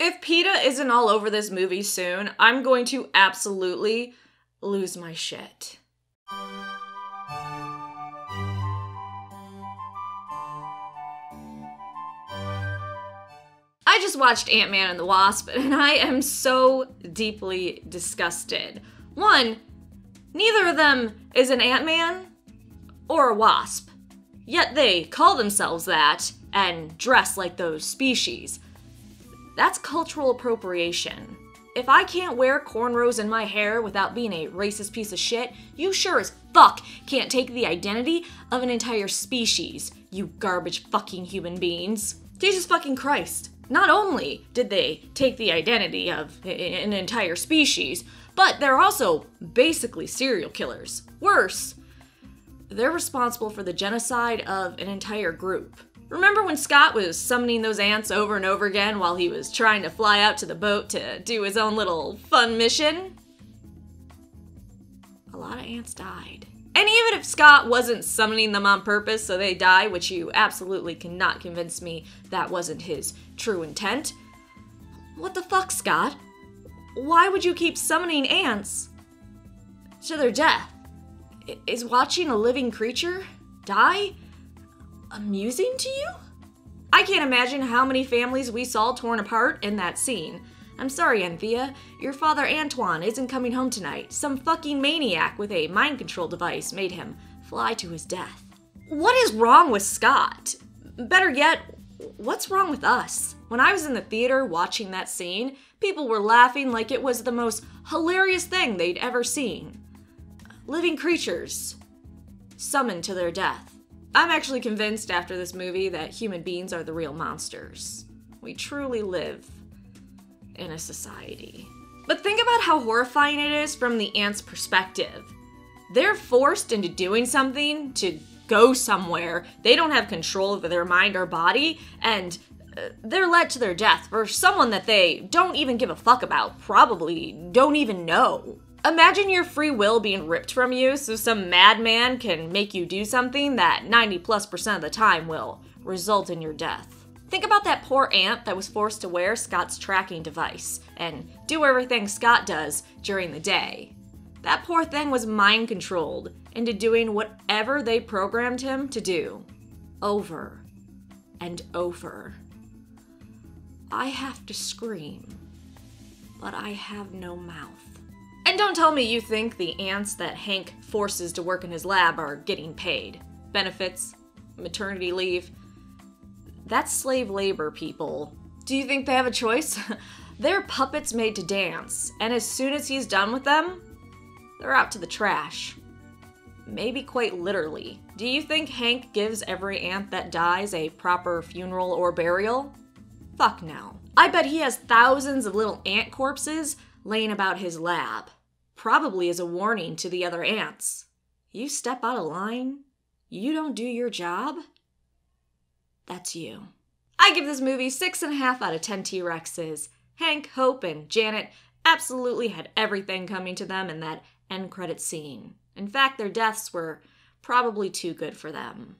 If PETA isn't all over this movie soon, I'm going to absolutely lose my shit. I just watched Ant-Man and the Wasp, and I am so deeply disgusted. One, neither of them is an Ant-Man or a Wasp, yet they call themselves that and dress like those species. That's cultural appropriation. If I can't wear cornrows in my hair without being a racist piece of shit, you sure as fuck can't take the identity of an entire species, you garbage fucking human beings. Jesus fucking Christ. Not only did they take the identity of an entire species, but they're also basically serial killers. Worse, they're responsible for the genocide of an entire group. Remember when Scott was summoning those ants over and over again while he was trying to fly out to the boat to do his own little fun mission? A lot of ants died. And even if Scott wasn't summoning them on purpose so they die, which you absolutely cannot convince me that wasn't his true intent, what the fuck, Scott? Why would you keep summoning ants to their death? Is watching a living creature die amusing to you? I can't imagine how many families we saw torn apart in that scene. I'm sorry, Anthea. Your father Antoine isn't coming home tonight. Some fucking maniac with a mind control device made him fly to his death. What is wrong with Scott? Better yet, what's wrong with us? When I was in the theater watching that scene, people were laughing like it was the most hilarious thing they'd ever seen. Living creatures summoned to their death. I'm actually convinced after this movie that human beings are the real monsters. We truly live in a society. But think about how horrifying it is from the ants' perspective. They're forced into doing something to go somewhere. They don't have control over their mind or body, and they're led to their death for someone that they don't even give a fuck about, probably don't even know. Imagine your free will being ripped from you so some madman can make you do something that 90+% of the time will result in your death. Think about that poor ant that was forced to wear Scott's tracking device and do everything Scott does during the day. That poor thing was mind controlled into doing whatever they programmed him to do. Over and over. I have to scream, but I have no mouth. And don't tell me you think the ants that Hank forces to work in his lab are getting paid. Benefits, maternity leave. That's slave labor, people. Do you think they have a choice? They're puppets made to dance, and as soon as he's done with them, they're out to the trash. Maybe quite literally. Do you think Hank gives every ant that dies a proper funeral or burial? Fuck no. I bet he has thousands of little ant corpses laying about his lab. Probably as a warning to the other ants. You step out of line, you don't do your job, that's you. I give this movie 6.5 out of 10 T-Rexes. Hank, Hope, and Janet absolutely had everything coming to them in that end credit scene. In fact, their deaths were probably too good for them.